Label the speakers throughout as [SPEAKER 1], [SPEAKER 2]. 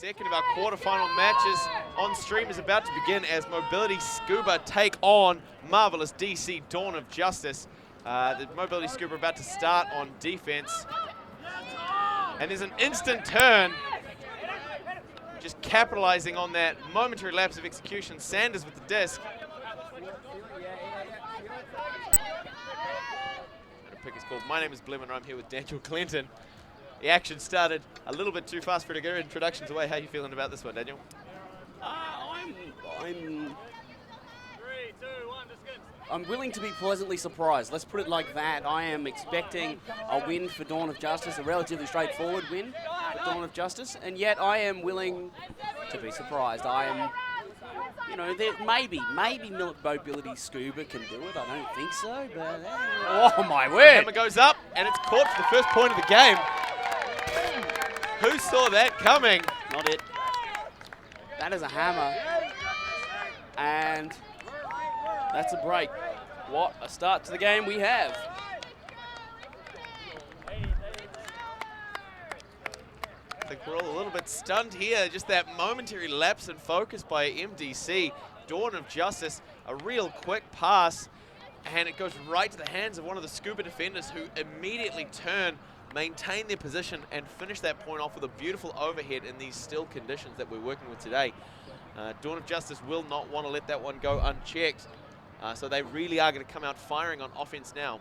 [SPEAKER 1] Second of our quarterfinal matches on stream is about to begin as Mobility Scoober take on Marvelous DC Dawn of Justice. The Mobility Scoober about to start on defense. And there's an instant turn, just capitalizing on that momentary lapse of execution. Sanders with the disc. And a pick is called. My name is Blim and I'm here with Daniel Clinton. The action started a little bit too fast for to get introductions away. How are you feeling about this one, Daniel?
[SPEAKER 2] I'm willing to be pleasantly surprised. Let's put it like that. I am expecting a win for Dawn of Justice, a relatively straightforward win for Dawn of Justice, and yet I am willing to be surprised. I am, you know, maybe Mobility Scoober can do it. I don't think so, but oh my word!
[SPEAKER 1] Hammer goes up, and it's caught for the first point of the game. Who saw that coming?
[SPEAKER 2] Not it. That is a hammer. And that's a break. What a start to the game we have.
[SPEAKER 1] I think we're all a little bit stunned here. Just that momentary lapse in focus by MDC. Dawn of Justice, a real quick pass, and it goes right to the hands of one of the Scoober defenders who immediately turn, maintain their position, and finish that point off with a beautiful overhead in these still conditions that we're working with today. Dawn of Justice will not want to let that one go unchecked, so they really are going to come out firing on offense now.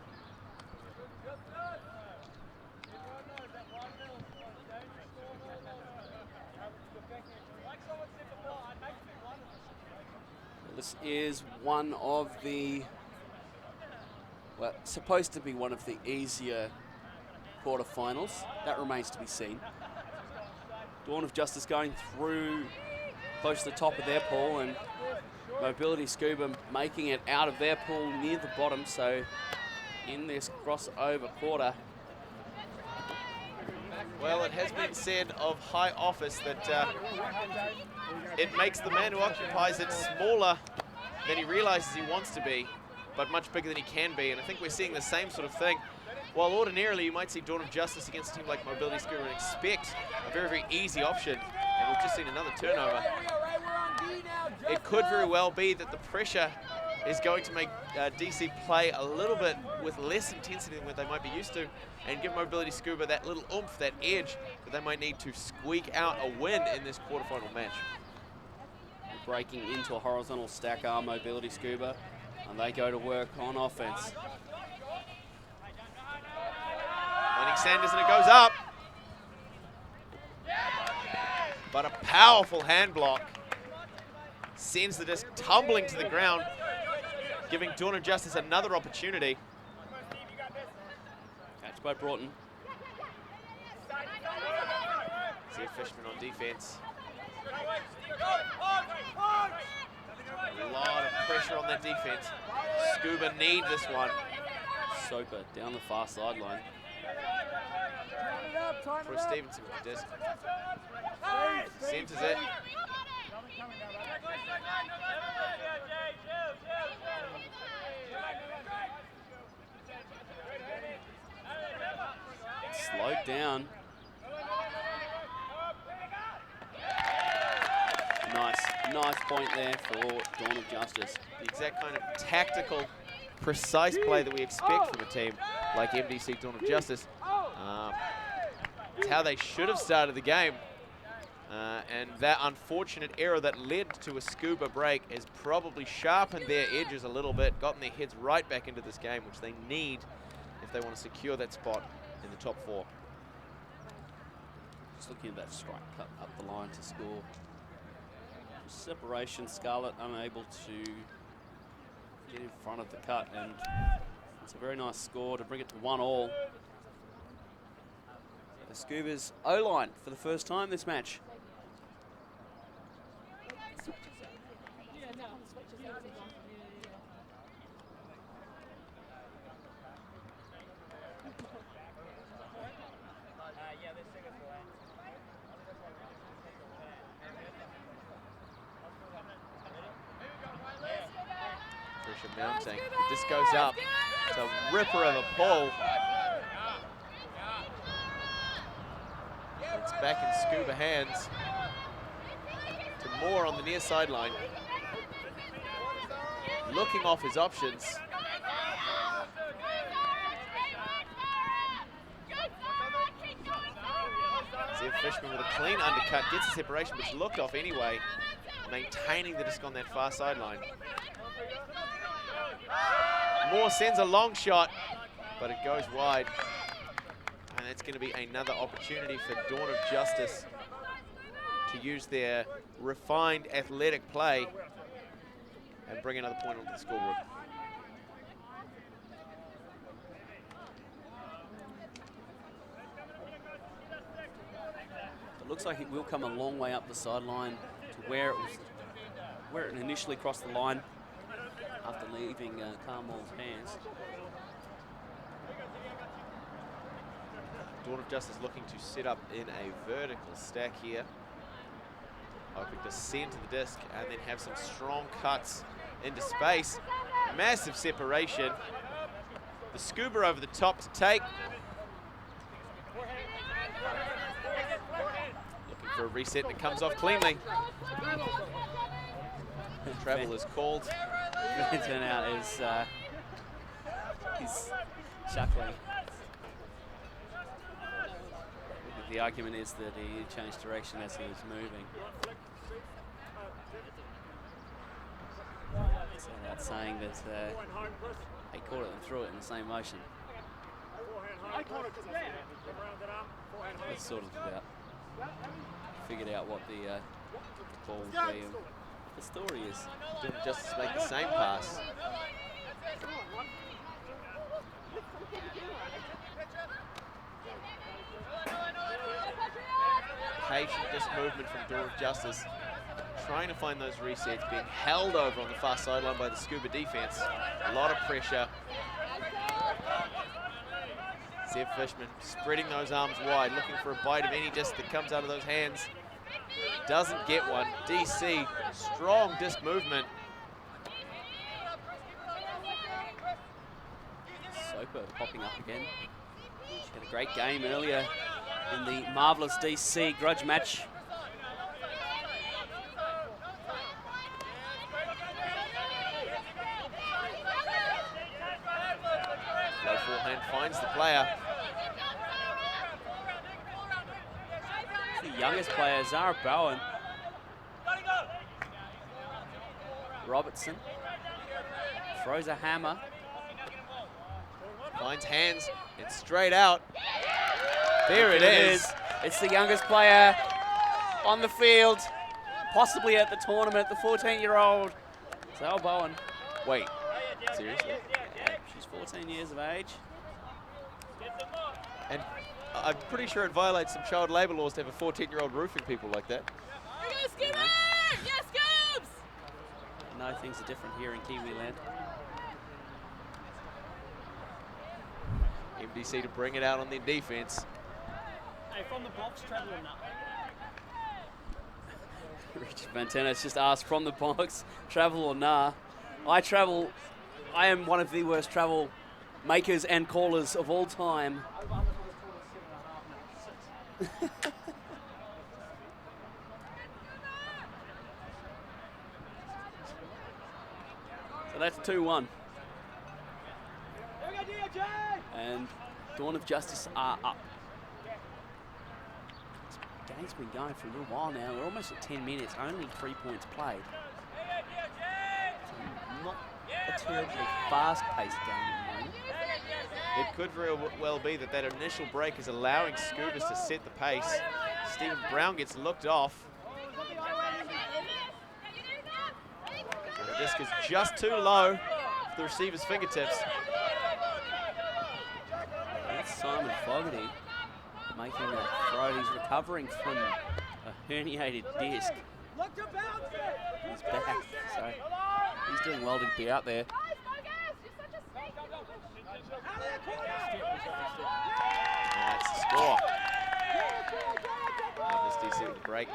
[SPEAKER 2] This is one of the, well, supposed to be one of the easier quarterfinals. That remains to be seen. Dawn of Justice going through close to the top of their pool, and Mobility Scoober making it out of their pool near the bottom, so in this crossover quarter.
[SPEAKER 1] Well, it has been said of high office that it makes the man who occupies it smaller than he realizes he wants to be, but much bigger than he can be, and I think we're seeing the same sort of thing. While ordinarily you might see Dawn of Justice against a team like Mobility Scoober and expect a very, very easy option, and we've just seen another turnover. It could very well be that the pressure is going to make DC play a little bit with less intensity than what they might be used to, and give Mobility Scoober that little oomph, that edge that they might need to squeak out a win in this quarterfinal match.
[SPEAKER 2] Breaking into a horizontal stack arm, Mobility Scoober, and they go to work on offense.
[SPEAKER 1] Finding Sanders, and it goes up. But a powerful hand block sends the disc tumbling to the ground, giving Dawn of Justice another opportunity.
[SPEAKER 2] Catch by Broughton.
[SPEAKER 1] See a Fishman on defense. A lot of pressure on that defense. Scoober need this one.
[SPEAKER 2] Soper down the far sideline.
[SPEAKER 1] Troy Stevenson with the disc. Centers it.
[SPEAKER 2] Slowed down. Nice point there for Dawn of Justice.
[SPEAKER 1] The exact kind of tactical, precise play that we expect from a team like MDC Dawn of Justice. It's how they should have started the game. And that unfortunate error that led to a Scoober break has probably sharpened their edges a little bit, gotten their heads right back into this game, which they need if they want to secure that spot in the top 4.
[SPEAKER 2] Just looking at that strike cut up the line to score. Separation, Scarlett unable to get in front of the cut, and it's a very nice score to bring it to 1-1. The Scoobers O-line for the first time this match.
[SPEAKER 1] Mounting. The disc goes up. It's a ripper of a pull. It's back in Scoober hands. to Moore on the near sideline. Looking off his options. Zev Fishman with a clean undercut, gets the separation, but it's looked off anyway, maintaining the disc on that far sideline. Moore sends a long shot, but it goes wide. And that's going to be another opportunity for Dawn of Justice to use their refined athletic play and bring another point onto the scoreboard.
[SPEAKER 2] It looks like it will come a long way up the sideline to where it initially crossed the line after leaving Carmel's hands.
[SPEAKER 1] Dawn of Justice looking to set up in a vertical stack here. Hoping to center the disc and then have some strong cuts into space. Massive separation. The Scoober over the top to take. Looking for a reset and it comes off cleanly. Travel is called.
[SPEAKER 2] It turned out is he's chuckling. The argument is that he changed direction as he was moving. So that's saying that he caught it and threw it in the same motion. It's sort of about figured out what the ball will be and what the story is.
[SPEAKER 1] Didn't just make the same pass. Patient disc movement from Dawn of Justice, trying to find those resets, being held over on the far sideline by the Scoober defense. A lot of pressure. Zev Fishman spreading those arms wide, looking for a bite of any disc that comes out of those hands. Doesn't get one. DC, strong disc movement.
[SPEAKER 2] Soper popping up again. She had a great game earlier in the marvellous DC grudge match.
[SPEAKER 1] Low forehand finds the player.
[SPEAKER 2] The youngest player, Zara Bowen. Robertson throws a hammer.
[SPEAKER 1] Finds hands and straight out. There it is.
[SPEAKER 2] It's the youngest player on the field, possibly at the tournament, the 14-year-old Zara Bowen.
[SPEAKER 1] Wait, seriously?
[SPEAKER 2] Yeah, she's 14 years of age.
[SPEAKER 1] And I'm pretty sure it violates some child labour laws to have a 14-year-old roofing people like that.
[SPEAKER 2] Yes, Scoobs! No, things are different here in Kiwi land.
[SPEAKER 1] MDC to bring it out on their defense.
[SPEAKER 3] Hey, from the box, travel or not?
[SPEAKER 2] Richard Vantena's just asked from the box, travel or nah. I travel. I am one of the worst travel makers and callers of all time. So that's 2-1. And Dawn of Justice are up. This game's been going for a little while now. We're almost at 10 minutes, only 3 points played. Not a terribly fast-paced game at the moment.
[SPEAKER 1] It could very well be that initial break is allowing Scoobers to set the pace. Stephen Brown gets looked off. And the disc is just too low for the receiver's fingertips.
[SPEAKER 2] That's Simon Fogarty making that throw. He's recovering from a herniated disc. He's back, so he's doing well to be out there.
[SPEAKER 1] And that's the score. Marvelous DC with the break.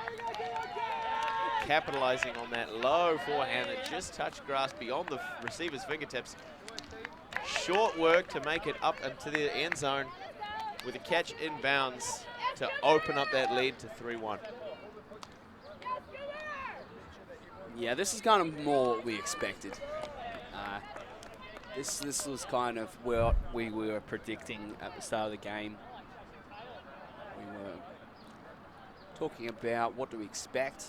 [SPEAKER 1] Capitalizing on that low forehand that just touched grass beyond the receiver's fingertips. Short work to make it up into the end zone with a catch inbounds to open up that lead to 3-1.
[SPEAKER 2] Yeah, this is kind of more what we expected. This was kind of what we were predicting at the start of the game. We were talking about what do we expect.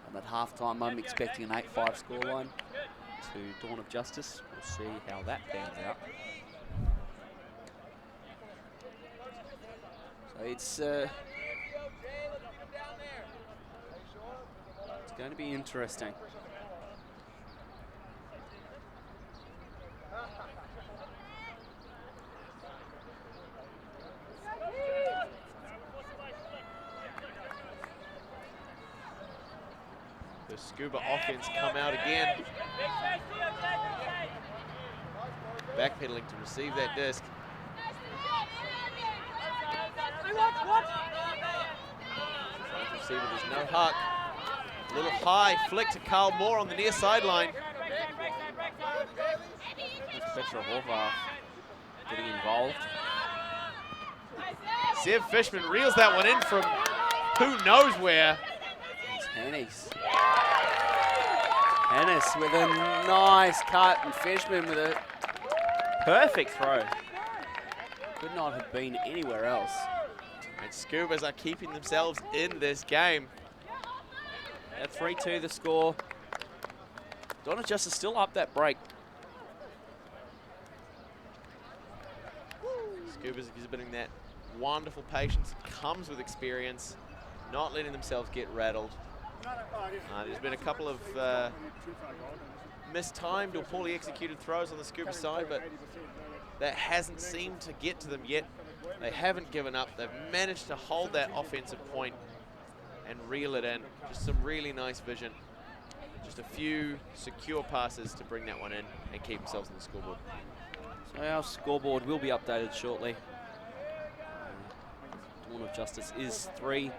[SPEAKER 2] And at halftime, I'm expecting an 8-5 scoreline to Dawn of Justice. We'll see how that pans out. So it's going to be interesting.
[SPEAKER 1] The Scoober offense come out again. Backpedaling to receive that disc. Receiver, there's no huck. Little high flick to Carl Moore on the near sideline.
[SPEAKER 2] Petra Horvath getting involved.
[SPEAKER 1] Zev Fishman reels that one in from who knows where.
[SPEAKER 2] It's Hennis. Hennis with a nice cut, and Fishman with a perfect throw. Could not have been anywhere else.
[SPEAKER 1] And Scoobers are keeping themselves in this game.
[SPEAKER 2] At 3-2 the score. Dawn of Justice still up that break.
[SPEAKER 1] Scoobers exhibiting that wonderful patience that comes with experience, not letting themselves get rattled. There's been a couple of mistimed or poorly executed throws on the Scoober side, but that hasn't seemed to get to them yet. They haven't given up. They've managed to hold that offensive point and reel it in. Just some really nice vision. Just a few secure passes to bring that one in and keep themselves on the scoreboard.
[SPEAKER 2] So our scoreboard will be updated shortly. Dawn of Justice is 3.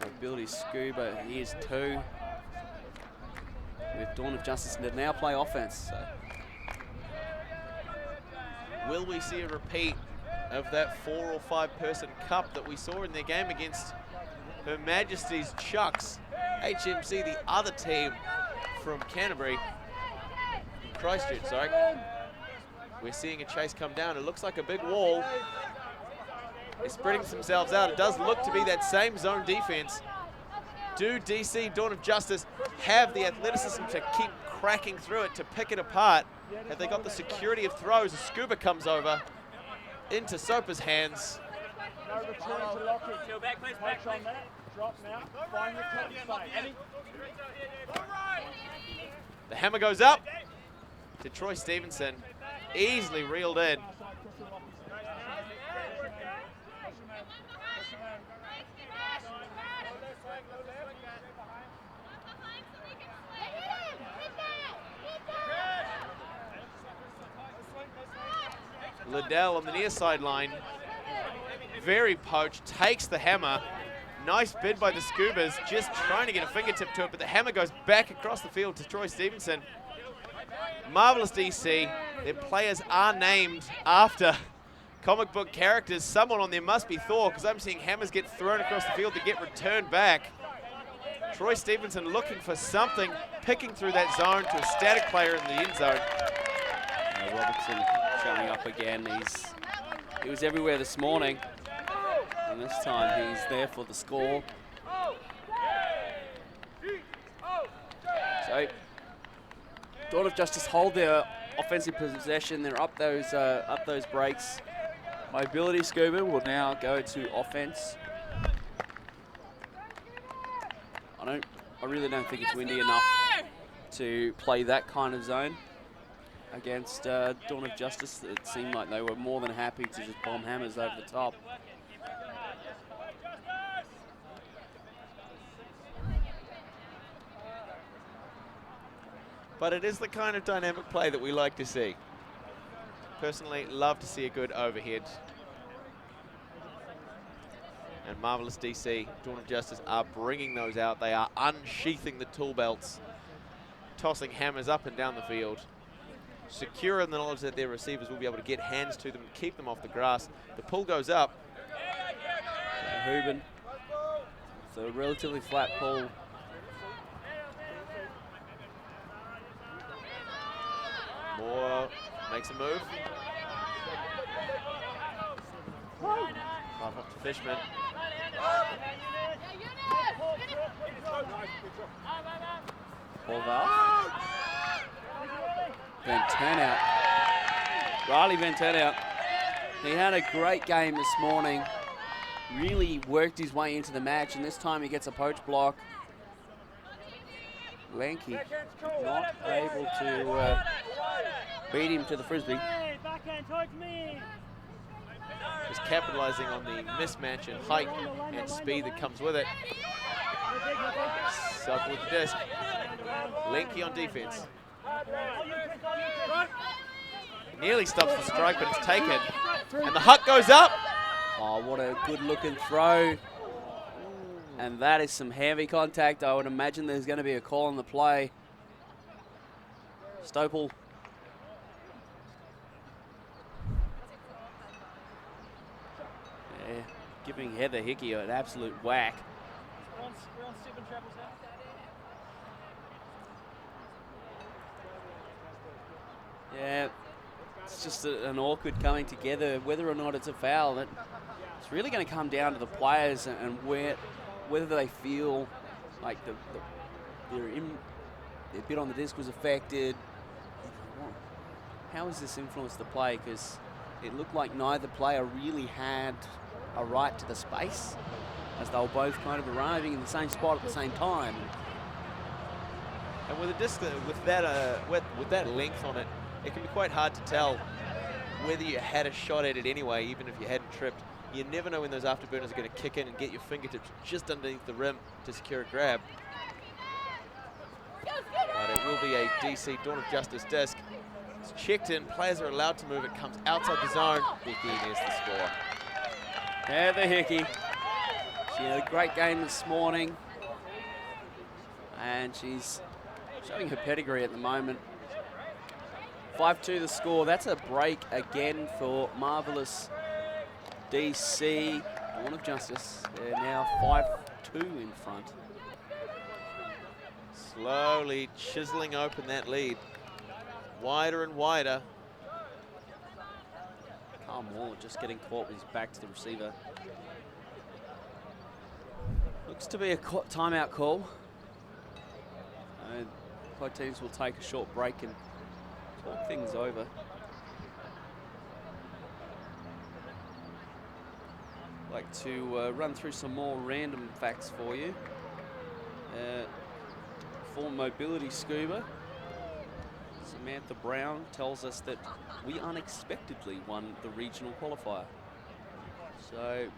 [SPEAKER 2] Ability Scoober is 2. With Dawn of Justice to now play offense. So.
[SPEAKER 1] Will we see a repeat of that 4 or 5 person cup that we saw in their game against Her Majesty's Chucks? HMC, the other team from Canterbury, Christchurch, sorry. We're seeing a chase come down. It looks like a big wall. They're spreading themselves out. It does look to be that same zone defense. Do DC, Dawn of Justice, have the athleticism to keep cracking through it, to pick it apart? Have they got the security of throws? A Scoober comes over into Sopa's hands.
[SPEAKER 3] No return to locking. Chill back, please. Back on that. Drop now. Find your top space.
[SPEAKER 1] The hammer goes up to Troy Stevenson. Easily reeled in. Liddell on the near sideline, very poached, takes the hammer. Nice bid by the Scoobers, just trying to get a fingertip to it, but the hammer goes back across the field to Troy Stevenson. Marvelous DC. Their players are named after comic book characters. Someone on there must be Thor, because I'm seeing hammers get thrown across the field to get returned back. Troy Stevenson looking for something, picking through that zone to a static player in the end zone.
[SPEAKER 2] Robertson showing up again. He was everywhere this morning, and this time he's there for the score. So Dawn of Justice hold their offensive possession. They're up those breaks. Mobility Scoober will now go to offense. I really don't think it's windy enough to play that kind of zone against Dawn of Justice. It seemed like they were more than happy to just bomb hammers over the top.
[SPEAKER 1] But it is the kind of dynamic play that we like to see. Personally, love to see a good overhead. And Marvelous DC, Dawn of Justice are bringing those out. They are unsheathing the tool belts, tossing hammers up and down the field. Secure in the knowledge that their receivers will be able to get hands to them and keep them off the grass. The pull goes up.
[SPEAKER 2] Hooben. So a relatively flat pull.
[SPEAKER 1] Moore makes a move. Right off to Fishman.
[SPEAKER 2] Ball Val. Van Turnout. Riley Van Turnout. He had a great game this morning. Really worked his way into the match, and this time he gets a poach block. Lanky not able to beat him to the Frisbee.
[SPEAKER 1] Just capitalizing on the mismatch in height and speed that comes with it. Sub with the disc. Lanky on defense. Nearly stops the strike, but it's taken. And the hut goes up.
[SPEAKER 2] Oh, what a good looking throw. And that is some heavy contact. I would imagine there's going to be a call on the play. Stopel. Yeah, giving Heather Hickey an absolute whack.
[SPEAKER 3] We're on 7 trebles now.
[SPEAKER 2] Yeah, it's just an awkward coming together. Whether or not it's a foul, it's really going to come down to the players and whether they feel like their bit on the disc was affected. How has this influenced the play? Because it looked like neither player really had a right to the space, as they were both kind of arriving in the same spot at the same time.
[SPEAKER 1] And with a disc with that length on it, it can be quite hard to tell whether you had a shot at it anyway, even if you hadn't tripped. You never know when those afterburners are going to kick in and get your fingertips just underneath the rim to secure a grab. But it will be a DC Dawn of Justice disc. It's checked in, players are allowed to move, it comes outside the zone. Hickey is the score.
[SPEAKER 2] Heather Hickey. She had a great game this morning, and she's showing her pedigree at the moment. 5-2 the score. That's a break again for Marvelous DC. Dawn of Justice. They're now 5-2 in front.
[SPEAKER 1] Slowly chiseling open that lead. Wider and wider.
[SPEAKER 2] Carl Moore just getting caught with his back to the receiver. Looks to be a timeout call. Both teams will take a short break and talk things over. I'd like to run through some more random facts for you. Former mobility scuba, Samantha Brown, tells us that we unexpectedly won the regional qualifier. So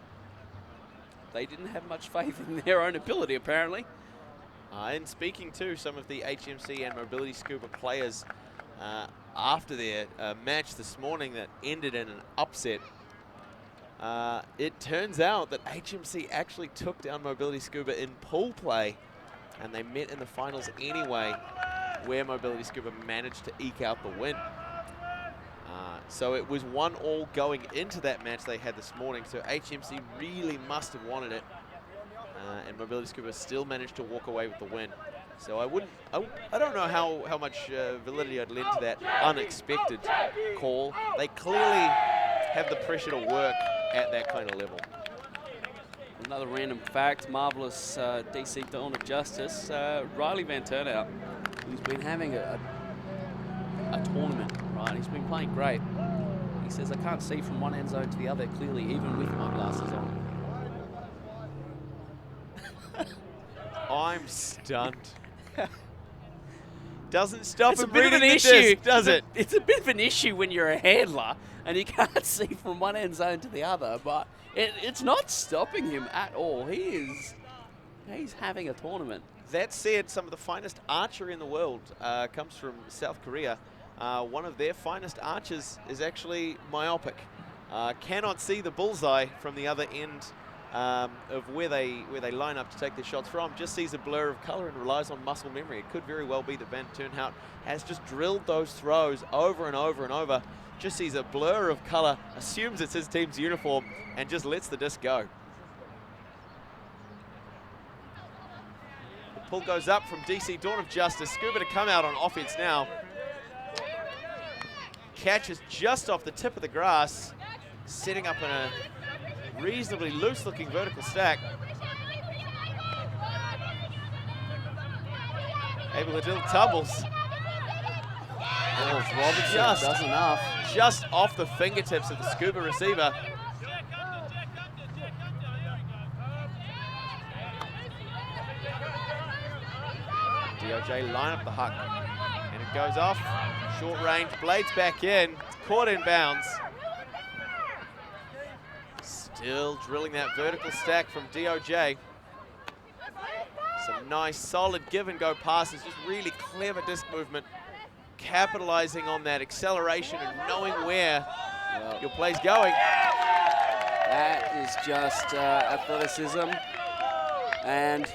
[SPEAKER 2] they didn't have much faith in their own ability, apparently.
[SPEAKER 1] And speaking to some of the HMC and mobility scuba players after their match this morning that ended in an upset, it turns out that HMC actually took down mobility scuba in pool play, and they met in the finals anyway, where mobility scuba managed to eke out the win. So it was 1-1 going into that match they had this morning, so HMC really must have wanted it. And mobility scuba still managed to walk away with the win. So I don't know how much validity I'd lend to that unexpected call. They clearly have the pressure to work at that kind of level.
[SPEAKER 2] Another random fact, Marvelous DC Dawn of Justice, Riley Van Turnout, who's been having a tournament, right? He's been playing great. He says, I can't see from one end zone to the other clearly, even with my glasses on.
[SPEAKER 1] I'm stunned. Doesn't stop
[SPEAKER 2] It's a
[SPEAKER 1] him
[SPEAKER 2] bit of
[SPEAKER 1] reading
[SPEAKER 2] an
[SPEAKER 1] the
[SPEAKER 2] issue,
[SPEAKER 1] disc, does it?
[SPEAKER 2] It's a bit of an issue when you're a handler and you can't see from one end zone to the other, but it's not stopping him at all. He's having a tournament.
[SPEAKER 1] That said, some of the finest archery in the world comes from South Korea. One of their finest archers is actually myopic. Cannot see the bullseye from the other end of where they line up to take their shots from. Just sees a blur of color and relies on muscle memory. It could very well be that Van Turnhout has just drilled those throws over and over and over. Just sees a blur of color, assumes it's his team's uniform, and just lets the disc go. The pull goes up from DC Dawn of Justice. Scoober to come out on offense now. catches just off the tip of the grass, setting up in a reasonably loose-looking vertical stack. Able to do tumbles.
[SPEAKER 2] Robertson does enough.
[SPEAKER 1] Just off the fingertips of the Scoober receiver. DOJ line up the huck, and it goes off. Short range, blades back in, it's caught in bounds. Still drilling that vertical stack from DOJ. Some nice, solid give and go passes, just really clever disc movement, capitalizing on that acceleration and knowing where your play's going.
[SPEAKER 2] That is just athleticism and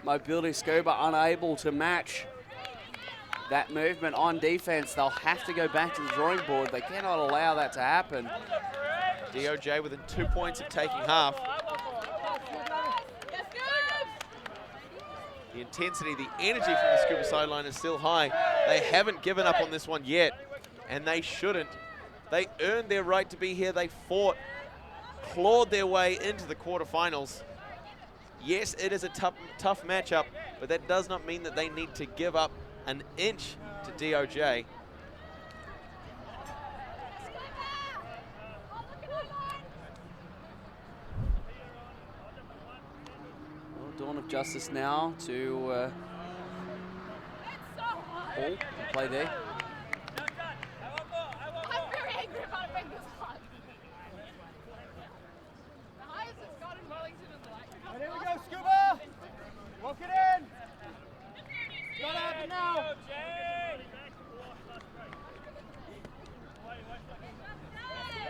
[SPEAKER 2] mobility. Scoober unable to match that movement on defense. They'll have to go back to the drawing board. They cannot allow that to happen.
[SPEAKER 1] DOJ within 2 points of taking half. The intensity, the energy from the Scoober sideline is still high. They haven't given up on this one yet, and they shouldn't. They earned their right to be here. They fought, clawed their way into the quarterfinals. Yes, it is a tough matchup, but that does not mean that they need to give up an inch to DOJ.
[SPEAKER 2] Dawn of Justice now to Paul to play there.
[SPEAKER 3] There we go, Scoober! Walk it in! It's gotta happen now!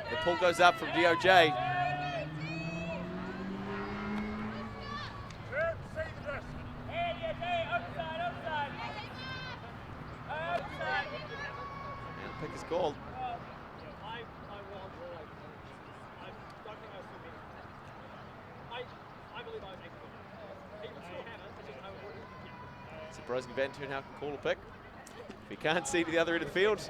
[SPEAKER 1] The pull goes up from DOJ. And pick is called. Surprising Van Toonhout can call a pick. If he can't see to the other end of the field,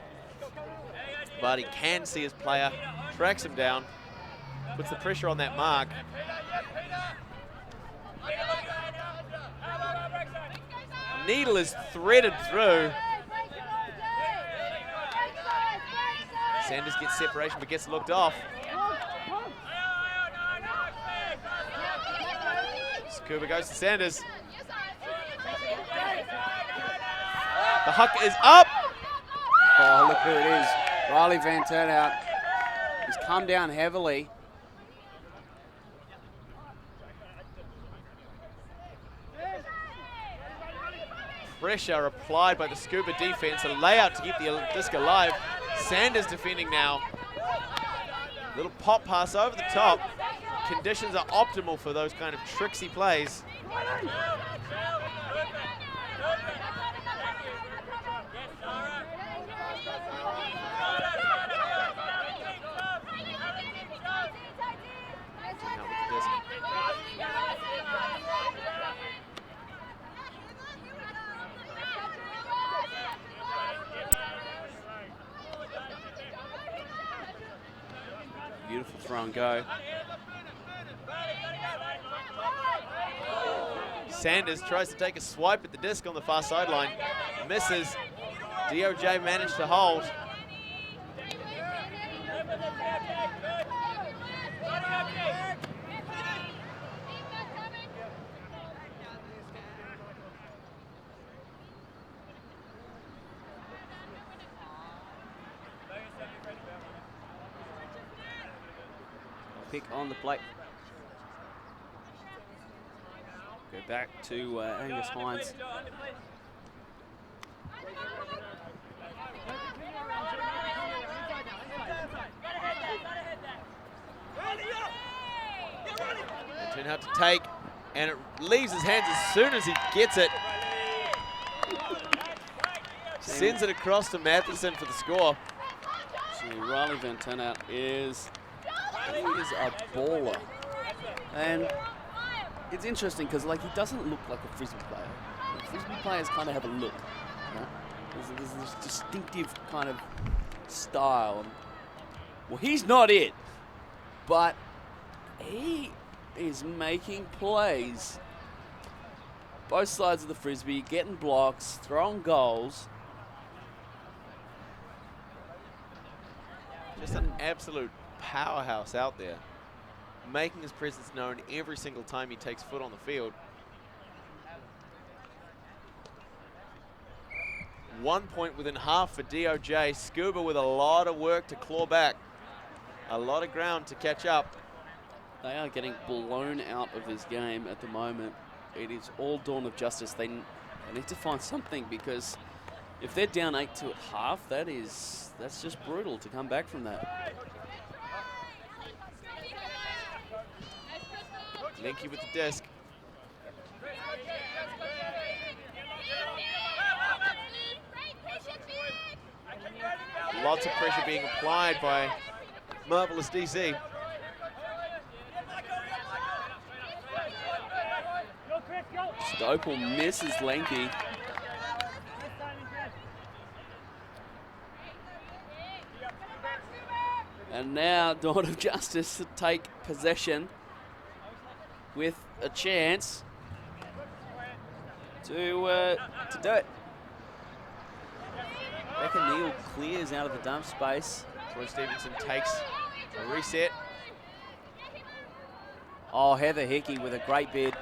[SPEAKER 1] but he can see his player, tracks him down, puts the pressure on that mark. Needle is threaded through. Sanders gets separation but gets looked off. Scoober goes to Sanders. The huck is up.
[SPEAKER 2] Oh, look who it is. Riley Van Turnout. He's come down heavily.
[SPEAKER 1] Pressure applied by the Scoober defense. A layout to keep the disc alive. Sanders defending now. Little pop pass over the top. Conditions are optimal for those kind of tricksy plays.
[SPEAKER 2] Beautiful throw and go.
[SPEAKER 1] Sanders tries to take a swipe at the disc on the far sideline. Misses. DOJ managed to hold.
[SPEAKER 2] Pick on the plate. Go back to Angus Hines.
[SPEAKER 1] Turn out to take, and it leaves his hands as soon as he gets it. Sends it across to Matheson for the score.
[SPEAKER 2] So Riley Van Turnout is a baller. And it's interesting because like he doesn't look like a Frisbee player. Frisbee players kind of have a look. You know? There's this distinctive kind of style. Well, he's not it, but he is making plays. Both sides of the Frisbee, getting blocks, throwing goals.
[SPEAKER 1] Just an absolute powerhouse out there, making his presence known every single time he takes foot on the field. 1 point within half for DOJ. Scoober with a lot of work to claw back. A lot of ground to catch up.
[SPEAKER 2] They are getting blown out of this game at the moment. It is all Dawn of Justice. They need to find something, because if they're down 8-2 at half, that's just brutal to come back from that.
[SPEAKER 1] Linky with the disc. Lots of pressure being applied by Marvelous DC.
[SPEAKER 2] Stopel misses Lanky. And now Dawn of Justice to take possession with a chance to do it. Becca Neal clears out of the dump space.
[SPEAKER 1] Troy Stevenson takes a reset.
[SPEAKER 2] Oh, Heather Hickey with a great bid.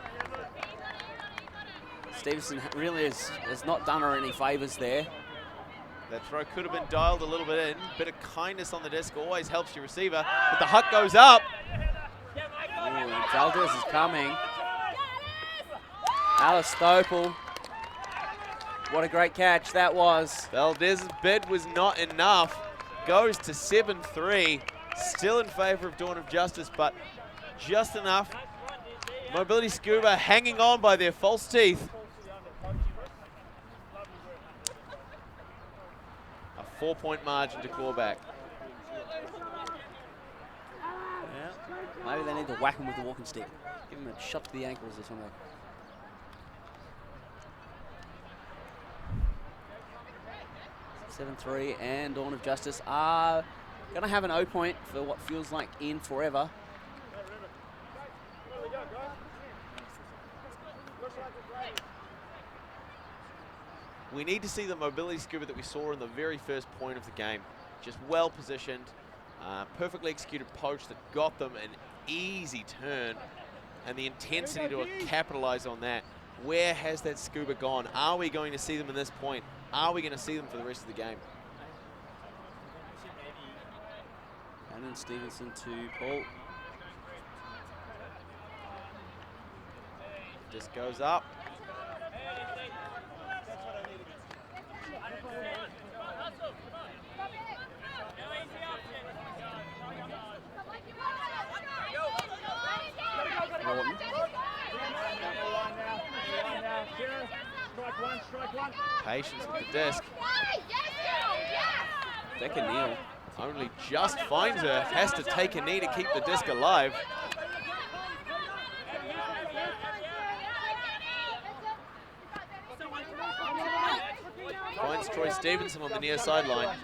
[SPEAKER 2] Stevenson really has not done her any favours there.
[SPEAKER 1] That throw could have been dialed a little bit in. Bit of kindness on the disc always helps your receiver. But the huck goes up.
[SPEAKER 2] Ooh, Valdez is coming. Alice Stopel. What a great catch that was.
[SPEAKER 1] Valdez's bid was not enough. Goes to 7-3. Still in favour of Dawn of Justice, but just enough. Mobility Scuba hanging on by their false teeth. A 4-point margin to claw back.
[SPEAKER 2] Yeah. Maybe they need to whack him with the walking stick. Give him a shot to the ankles or something. (7-3) and Dawn of Justice are going to have an O point for what feels like in forever.
[SPEAKER 1] We need to see the mobility Scuba that we saw in the very first point of the game. Just well positioned, perfectly executed poach that got them an easy turn, and the intensity to capitalize on that. Where has that Scuba gone? Are we going to see them in this point? Are we going to see them for the rest of the game?
[SPEAKER 2] And then Stevenson to Paul.
[SPEAKER 1] Disc goes up.
[SPEAKER 2] Norton.
[SPEAKER 1] Patience with the disc.
[SPEAKER 2] Becca Neal.
[SPEAKER 1] Only just finds her. Has to take a knee to keep the disc alive. Finds Troy Stevenson on the near sideline.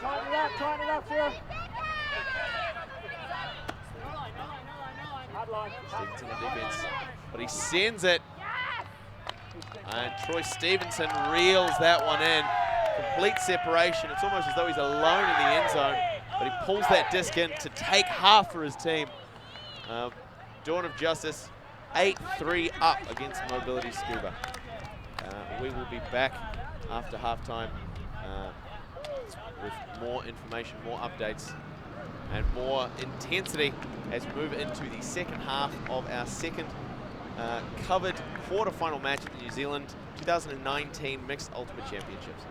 [SPEAKER 3] Tighten it up here.
[SPEAKER 1] Stevenson on defense, but he sends it. And Troy Stevenson reels that one in. Complete separation. It's almost as though he's alone in the end zone, but he pulls that disc in to take half for his team. Dawn of Justice 8-3 up against Mobility Scuba. We will be back after halftime with more information, more updates, and more intensity as we move into the second half of our second covered quarterfinal match at the New Zealand 2019 Mixed Ultimate Championships.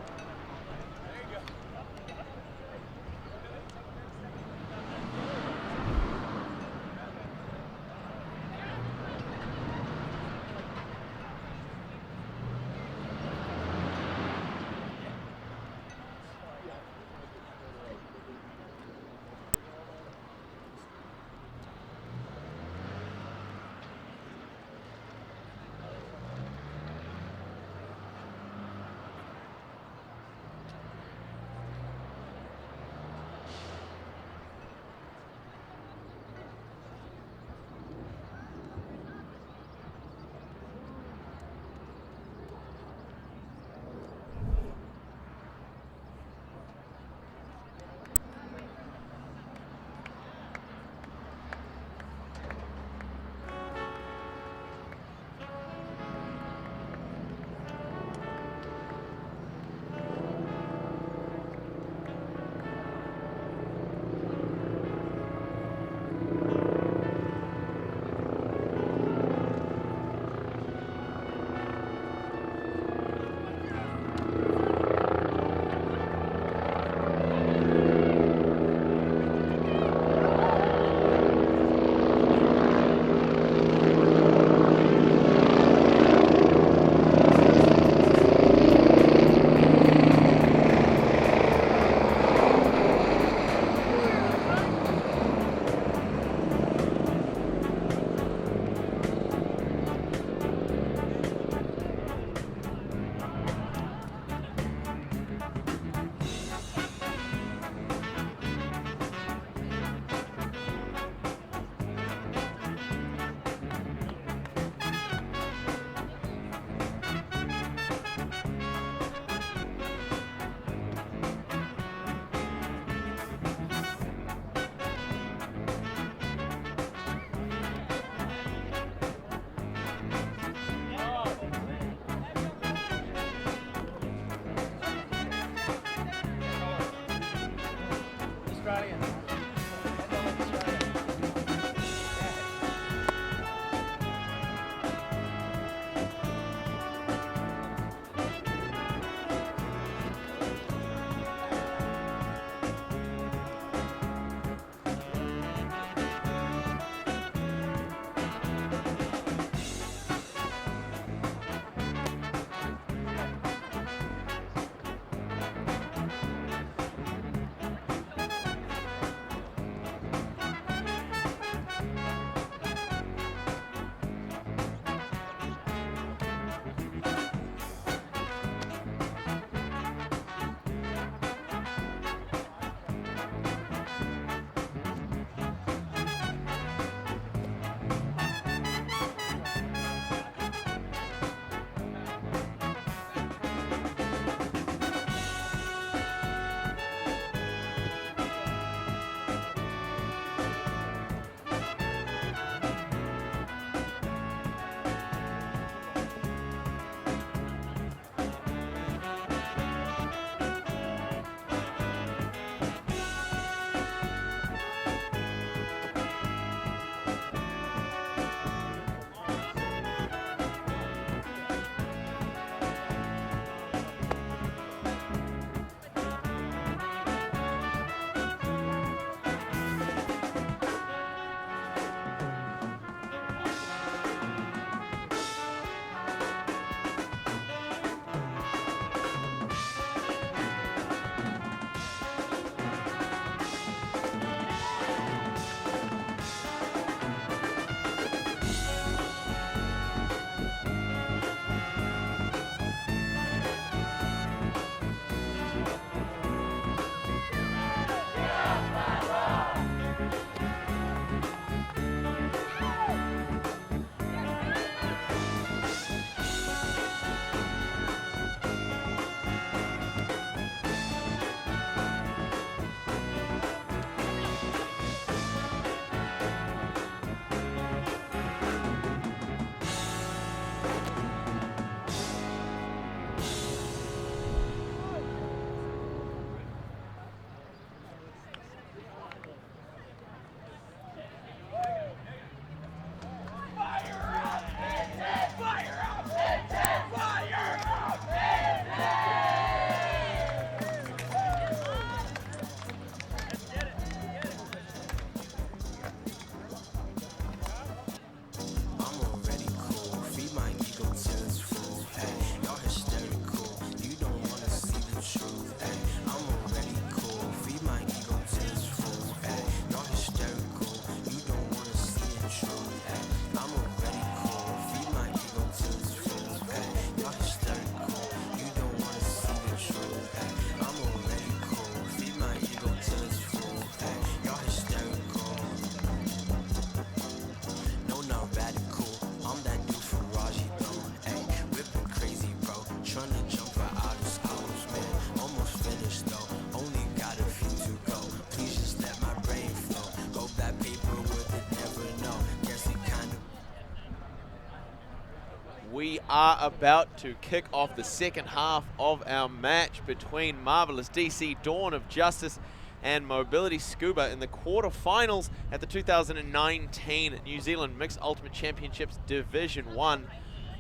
[SPEAKER 1] are about to kick off the second half of our match between Marvelous DC Dawn of Justice and Mobility Scoober in the quarterfinals at the 2019 New Zealand Mixed Ultimate Championships Division 1.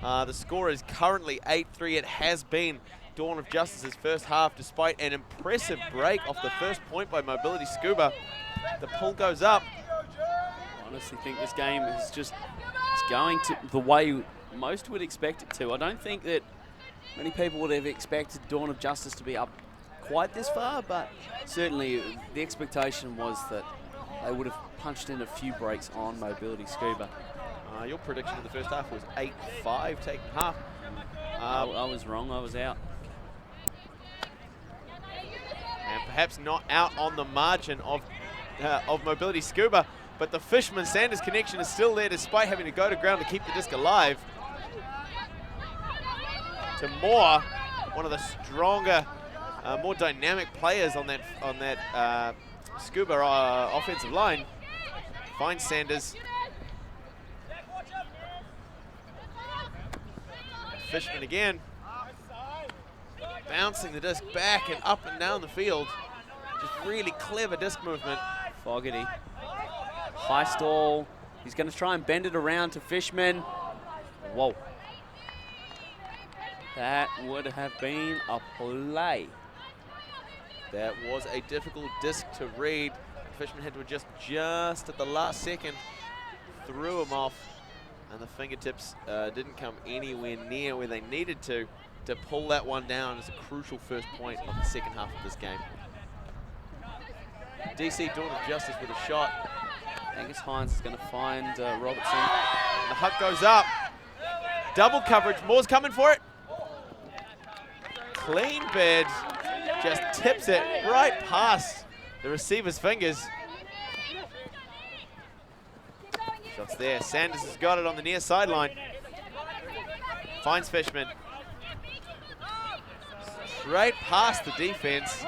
[SPEAKER 1] The score is currently 8-3. It has been Dawn of Justice's first half, despite an impressive break off the first point by Mobility Scoober. The pull goes up.
[SPEAKER 2] I honestly think this game is just going to the way most would expect it to. I don't think that many people would have expected Dawn of Justice to be up quite this far, but certainly the expectation was that they would have punched in a few breaks on Mobility Scoober.
[SPEAKER 1] Your prediction of the first half was 8-5, taking half.
[SPEAKER 2] I was wrong, I was out.
[SPEAKER 1] And perhaps not out on the margin of Mobility Scoober, but the Fishman-Sanders connection is still there despite having to go to ground to keep the disc alive. To Moore, one of the stronger, more dynamic players on that Scoober offensive line. Finds Sanders. Fishman again. Bouncing the disc back and up and down the field. Just really clever disc movement.
[SPEAKER 2] Fogarty. High stall. He's going to try and bend it around to Fishman. Whoa. That would have been a play.
[SPEAKER 1] That was a difficult disc to read. Fishman had to adjust just at the last second. Threw him off. And the fingertips didn't come anywhere near where they needed to pull that one down as a crucial first point of the second half of this game. DC Dawn of Justice with a shot.
[SPEAKER 2] Angus Hines is going to find Robertson.
[SPEAKER 1] And the hook goes up. Double coverage. Moore's coming for it. Clean bid. Just tips it right past the receiver's fingers. Shots there. Sanders has got it on the near sideline. Finds Fishman. Straight past the defense.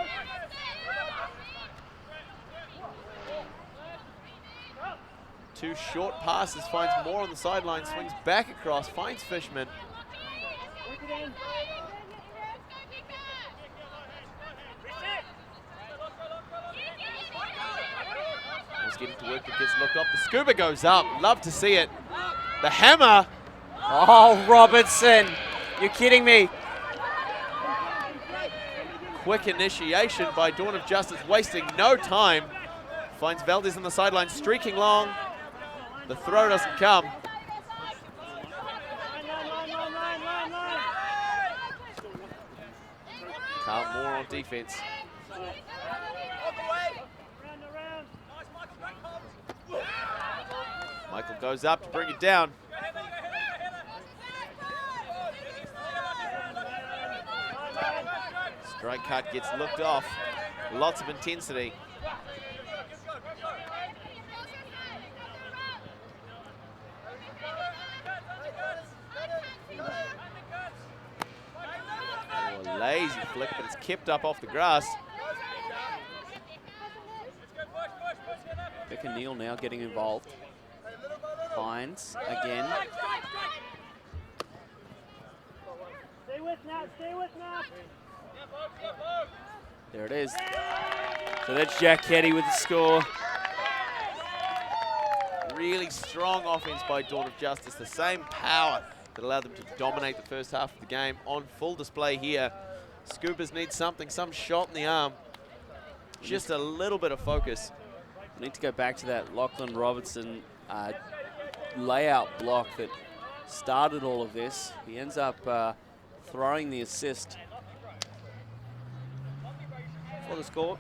[SPEAKER 1] Two short passes. Finds Moore on the sideline. Swings back across. Finds Fishman. Getting to work, but gets looked off. The Scoober goes up. Love to see it. The hammer.
[SPEAKER 2] Oh, Robertson. You're kidding me.
[SPEAKER 1] Quick initiation by Dawn of Justice, wasting no time. Finds Valdez on the sideline, streaking long. The throw doesn't come. Carl Moore on defense. Michael goes up to bring it down. Strike cut gets looked off. Lots of intensity. Oh, a lazy flick, but it's kept up off the grass.
[SPEAKER 2] Becca Neal now getting involved. Hines again.
[SPEAKER 3] Stay with Nat, stay with Nat.
[SPEAKER 2] There it is. So that's Jack Keddy with the score.
[SPEAKER 1] Really strong offense by Dawn of Justice. The same power that allowed them to dominate the first half of the game on full display here. Scoobers need something, some shot in the arm. Just a little bit of focus.
[SPEAKER 2] We need to go back to that Lachlan Robertson layout block that started all of this. He ends up throwing the assist for the score.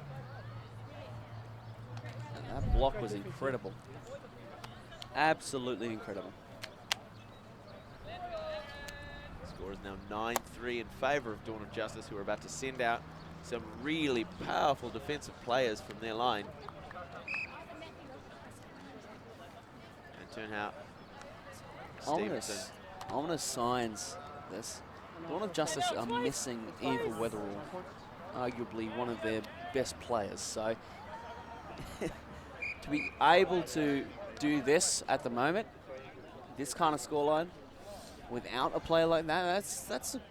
[SPEAKER 2] And that block was incredible. Absolutely incredible.
[SPEAKER 1] The score is now 9-3 in favor of Dawn of Justice, who are about to send out some really powerful defensive players from their line. Turn out Stevenson.
[SPEAKER 2] Ominous signs. This Dawn of Justice are missing Evil Weatherall, arguably one of their best players. So to be able to do this at the moment, this kind of scoreline, without a player like that, that's a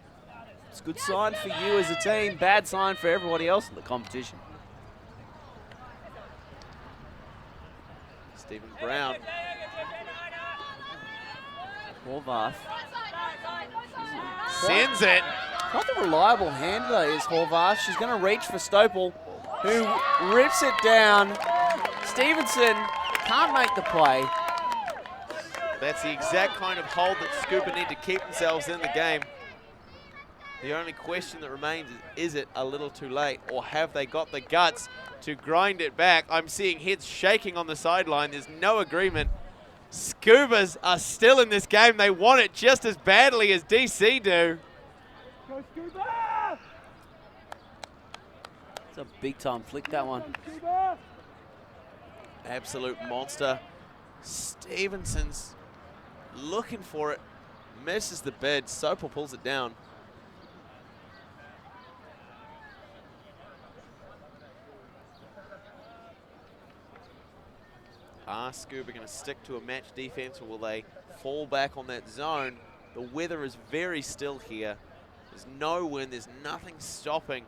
[SPEAKER 2] good sign for you as a team. Bad sign for everybody else in the competition.
[SPEAKER 1] Stephen Brown.
[SPEAKER 2] Horvath.
[SPEAKER 1] Sends it.
[SPEAKER 2] Not the reliable handler is Horvath. She's going to reach for Stopel, who rips it down. Stevenson can't make the play.
[SPEAKER 1] That's the exact kind of hold that Scoober need to keep themselves in the game. The only question that remains is it a little too late, or have they got the guts to grind it back? I'm seeing heads shaking on the sideline. There's no agreement. Scoobers are still in this game. They want it just as badly as DC do.
[SPEAKER 3] Go Scoober!
[SPEAKER 2] It's a big-time flick, that one.
[SPEAKER 3] Scoober!
[SPEAKER 1] Absolute monster. Stevenson's looking for it. Misses the bed. Sopel pulls it down. Are Scoober going to stick to a match defense, or will they fall back on that zone? The weather is very still here. There's no wind. There's nothing stopping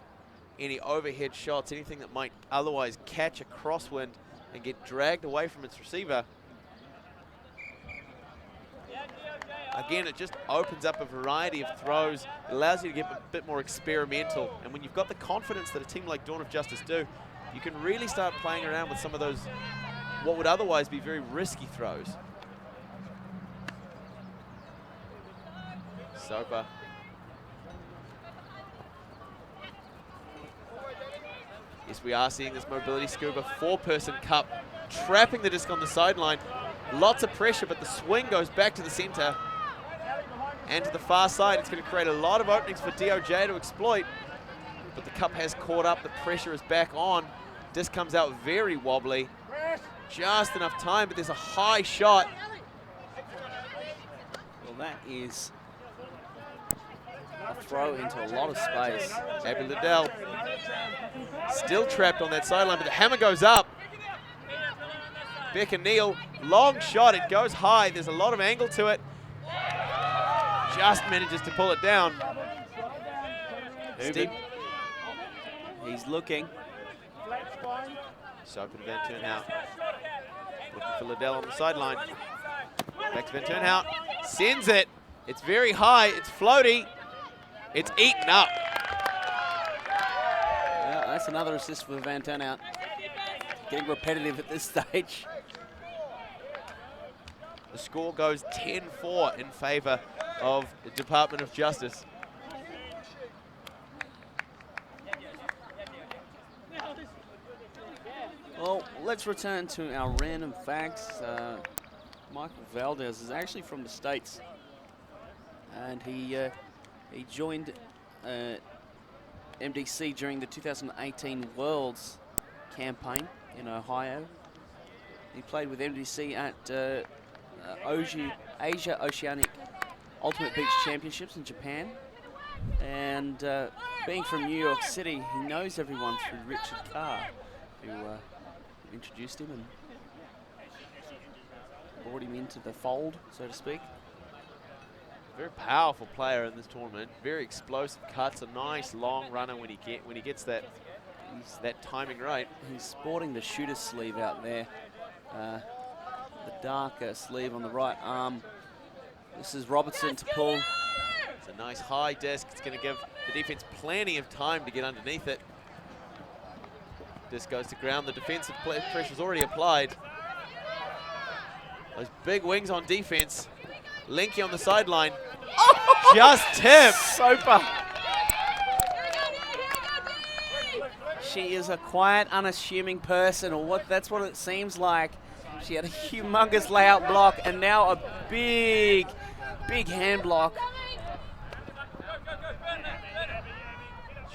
[SPEAKER 1] any overhead shots, anything that might otherwise catch a crosswind and get dragged away from its receiver. Again, it just opens up a variety of throws. It allows you to get a bit more experimental. And when you've got the confidence that a team like Dawn of Justice do, you can really start playing around with some of those what would otherwise be very risky throws. Soper. Yes, we are seeing this mobility Scuba 4-person cup, trapping the disc on the sideline. Lots of pressure, but the swing goes back to the center and to the far side. It's going to create a lot of openings for DOJ to exploit, but the cup has caught up. The pressure is back on. Disc comes out very wobbly. Just enough time, but there's a high shot.
[SPEAKER 2] Well, that is a throw into a lot of space.
[SPEAKER 1] Abby Liddell still trapped on that sideline, but the hammer goes up. Becca Neal, long shot, it goes high. There's a lot of angle to it. Just manages to pull it down.
[SPEAKER 2] Steve. He's looking.
[SPEAKER 1] Soper to Van Turnhout. Looking for Liddell on the sideline. Back to Van Turnhout. Sends it. It's very high. It's floaty. It's eaten up.
[SPEAKER 2] Yeah, that's another assist for Van Turnhout. Getting repetitive at this stage.
[SPEAKER 1] The score goes 10-4 in favor of the Department of Justice.
[SPEAKER 2] Well, let's return to our random facts. Michael Valdez is actually from the States, and he joined MDC during the 2018 Worlds campaign in Ohio. He played with MDC at Asia Oceanic Ultimate Beach Championships in Japan, and being from New York City, he knows everyone through Richard Carr, who introduced him and brought him into the fold, so to speak.
[SPEAKER 1] Very powerful player in this tournament. Very explosive cuts, a nice long runner when he gets that timing right.
[SPEAKER 2] He's sporting the shooter's sleeve out there, the darker sleeve on the right arm. This is Robertson to pull.
[SPEAKER 1] It's a nice high disc. It's going to give the defense plenty of time to get underneath it. This goes to ground. The defensive pressure's already applied. Those big wings on defense. Linky on the sideline. Just tipped.
[SPEAKER 2] Soper. She is a quiet, unassuming person, or that's what it seems like. She had a humongous layout block, and now a big hand block.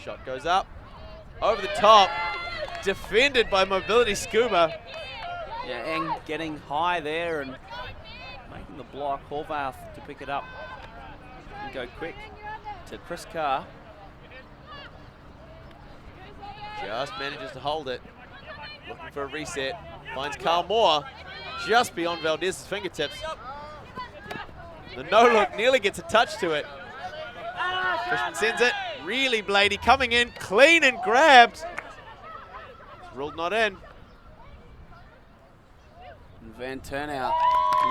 [SPEAKER 1] Shot goes up. Over the top. Defended by Mobility Scuba.
[SPEAKER 2] Yeah, and getting high there and making the block. Horvath to pick it up and go quick to Chris Carr.
[SPEAKER 1] Just manages to hold it. Looking for a reset. Finds Carl Moore just beyond Valdez's fingertips. The no-look nearly gets a touch to it. Fishman sends it. Really Blady coming in, clean and grabbed. Ruled not in.
[SPEAKER 2] And Van Turnout.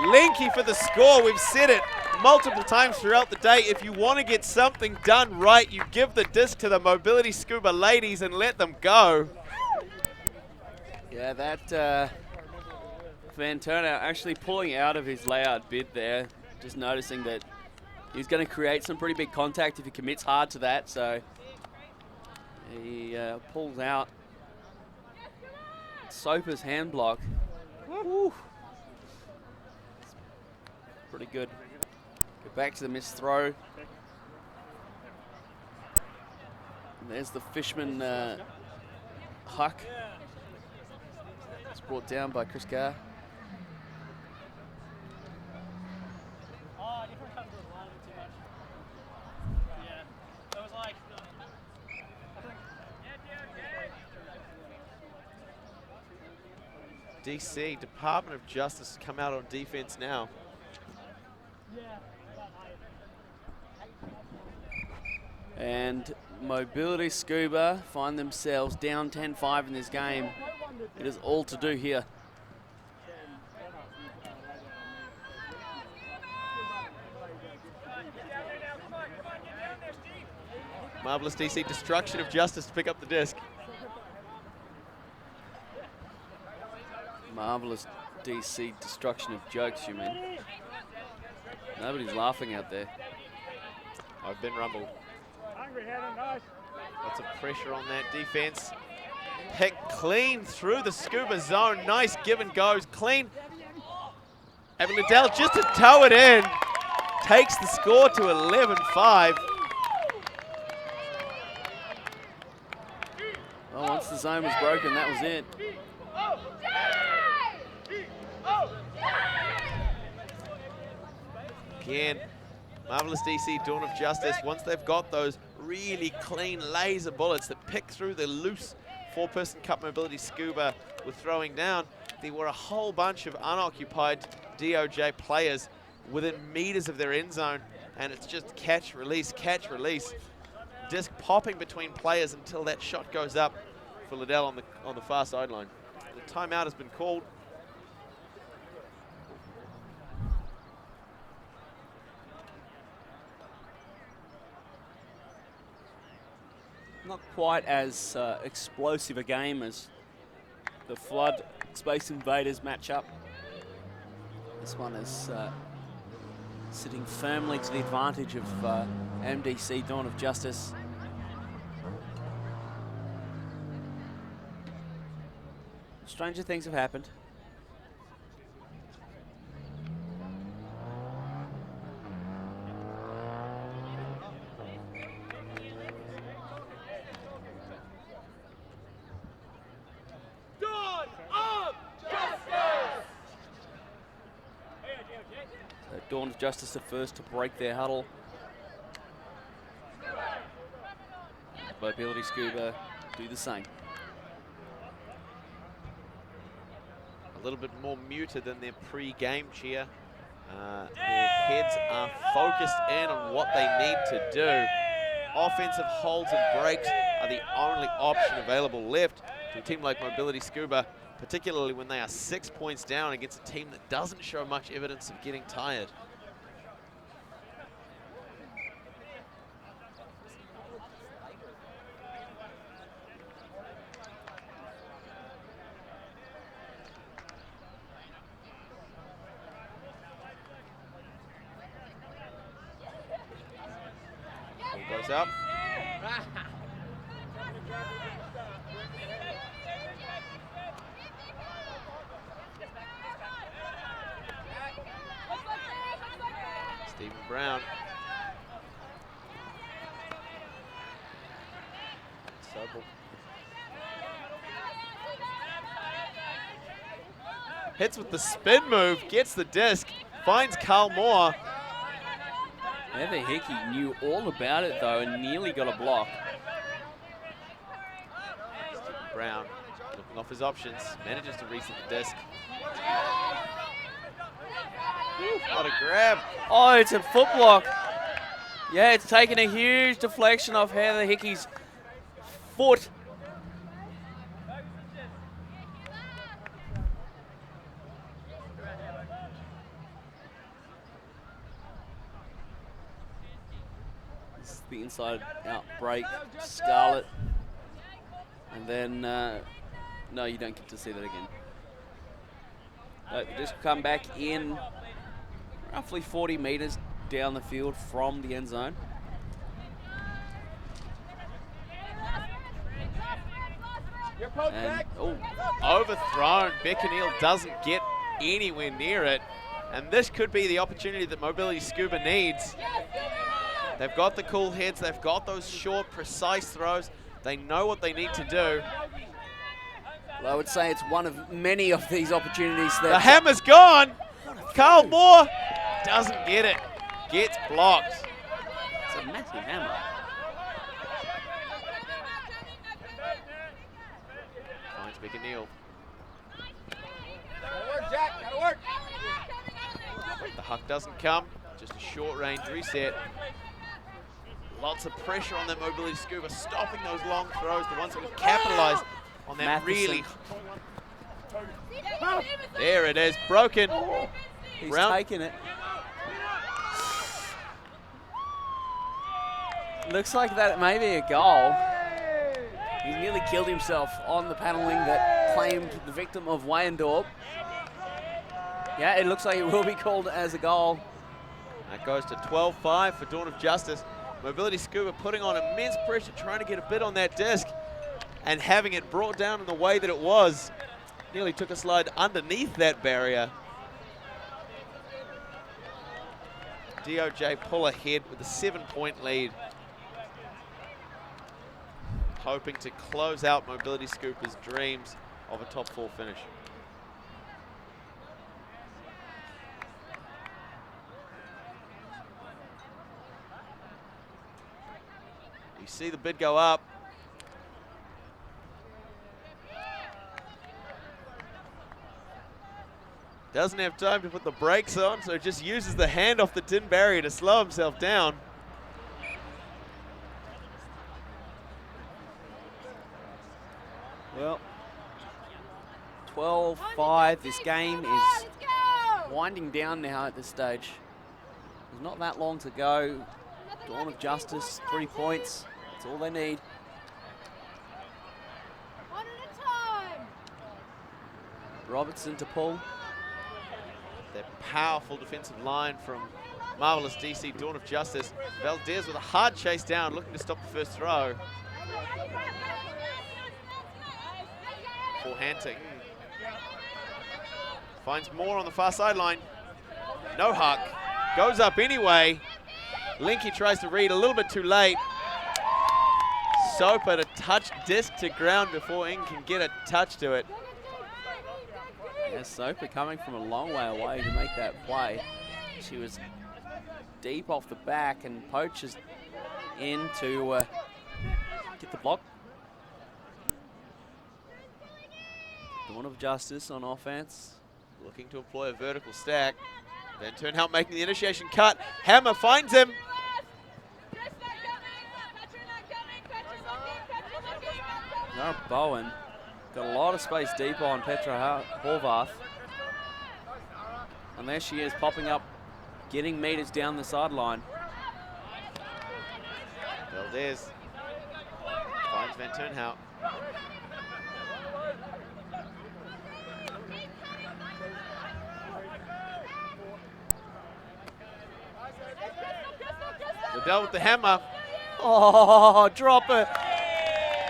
[SPEAKER 1] Linky for the score. We've said it multiple times throughout the day. If you want to get something done right, you give the disc to the Mobility Scuba ladies and let them go.
[SPEAKER 2] Yeah, that Van Turnout actually pulling out of his layout bid there. Just noticing that he's going to create some pretty big contact if he commits hard to that. So he pulls out. Soper's hand block. Woo. Pretty good. Go back to the missed throw. And there's the Fishman huck. It's brought down by Chris Gower.
[SPEAKER 1] DC, Department of Justice, come out on defense now.
[SPEAKER 2] And Mobility Scuba find themselves down 10-5 in this game. It is all to do here.
[SPEAKER 1] Marvelous DC, Destruction of Justice to pick up the disc.
[SPEAKER 2] Marvelous DC, Destruction of Jokes, you mean? Nobody's laughing out there.
[SPEAKER 1] I've been rumbled. Lots of pressure on that defense. Pick clean through the Scuba zone. Nice give and goes. Clean. Evan Liddell just to tow it in. Takes the score to 11-5.
[SPEAKER 2] Well, once the zone was broken, that was it.
[SPEAKER 1] Again, Marvelous DC, Dawn of Justice, once they've got those really clean laser bullets that pick through the loose four-person cup Mobility Scuba with throwing down, there were a whole bunch of unoccupied DOJ players within meters of their end zone, and it's just catch, release, disc popping between players until that shot goes up for Liddell on the far sideline. The timeout has been called.
[SPEAKER 2] Not quite as explosive a game as the Flood Space Invaders matchup. This one is sitting firmly to the advantage of MDC Dawn of Justice. Stranger things have happened. Dawn of Justice the first to break their huddle. Mobility Scuba do the same.
[SPEAKER 1] A little bit more muted than their pre-game cheer. Their heads are focused in on what they need to do. Offensive holds and breaks are the only option available left to a team like Mobility Scuba, particularly when they are 6 points down against a team that doesn't show much evidence of getting tired. Ball goes up. Stephen Brown. Sobel. Hits with the spin move, gets the disc, finds Carl Moore.
[SPEAKER 2] Heather Hickey knew all about it though and nearly got a block.
[SPEAKER 1] Stephen Brown looking off his options, manages to reset the disc. What a grab.
[SPEAKER 2] Oh, it's a foot block. Yeah, it's taken a huge deflection off Heather Hickey's foot. This is the inside out break, Scarlett. And then, no, you don't get to see that again. Just come back in roughly 40 metres down the field from the end zone. And,
[SPEAKER 1] Overthrown. Beckenil doesn't get anywhere near it. And this could be the opportunity that Mobility Scoober needs. They've got the cool heads. They've got those short, precise throws. They know what they need to do.
[SPEAKER 2] Well, I would say it's one of many of these opportunities that...
[SPEAKER 1] The hammer's gone. Carl Moore doesn't get it. Gets blocked.
[SPEAKER 2] It's a massive hammer.
[SPEAKER 1] Finds Beckenil.
[SPEAKER 3] Gotta work, Jack. Gotta work.
[SPEAKER 1] The huck doesn't come. Just a short range reset. Lots of pressure on that Mobility Scuba, stopping those long throws, the ones that would capitalize on that really... There it is, broken.
[SPEAKER 2] He's taken it. Looks like that may be a goal. He nearly killed himself on the paneling that claimed the victim of Weyendorp. Yeah, it looks like it will be called as a goal.
[SPEAKER 1] That goes to 12-5 for Dawn of Justice. Mobility Scuba putting on immense pressure, trying to get a bit on that disc, and having it brought down in the way that it was. Nearly took a slide underneath that barrier. DOJ pull ahead with a 7-point lead. Hoping to close out Mobility Scuba's dreams of a top 4 finish. You see the bid go up. Doesn't have time to put the brakes on, so just uses the hand off the tin barrier to slow himself down.
[SPEAKER 2] Well, 12-5. This game is winding down now at this stage. There's not that long to go. Dawn of Justice, 3 points. That's all they need.
[SPEAKER 4] One at a time.
[SPEAKER 2] Robertson to pull.
[SPEAKER 1] That powerful defensive line from Marvelous DC, Dawn of Justice. Valdez with a hard chase down, looking to stop the first throw. For Hanting. Finds Moore on the far sideline. No huck. Goes up anyway. Linky tries to read a little bit too late. Soper to touch disc to ground before Ing can get a touch to it.
[SPEAKER 2] Yeah, Soper coming from a long way away to make that play. She was deep off the back, and Poach is in to get the block. Dawn of Justice on offense.
[SPEAKER 1] Looking to employ a vertical stack. Van Turnhout making the initiation cut. Hammer finds him.
[SPEAKER 2] Nora Bowen got a lot of space deep on Petra Horvath. And there she is, popping up, getting meters down the sideline.
[SPEAKER 1] Valdez finds Van Turnhout. Liddell with the hammer.
[SPEAKER 2] Oh, drop it.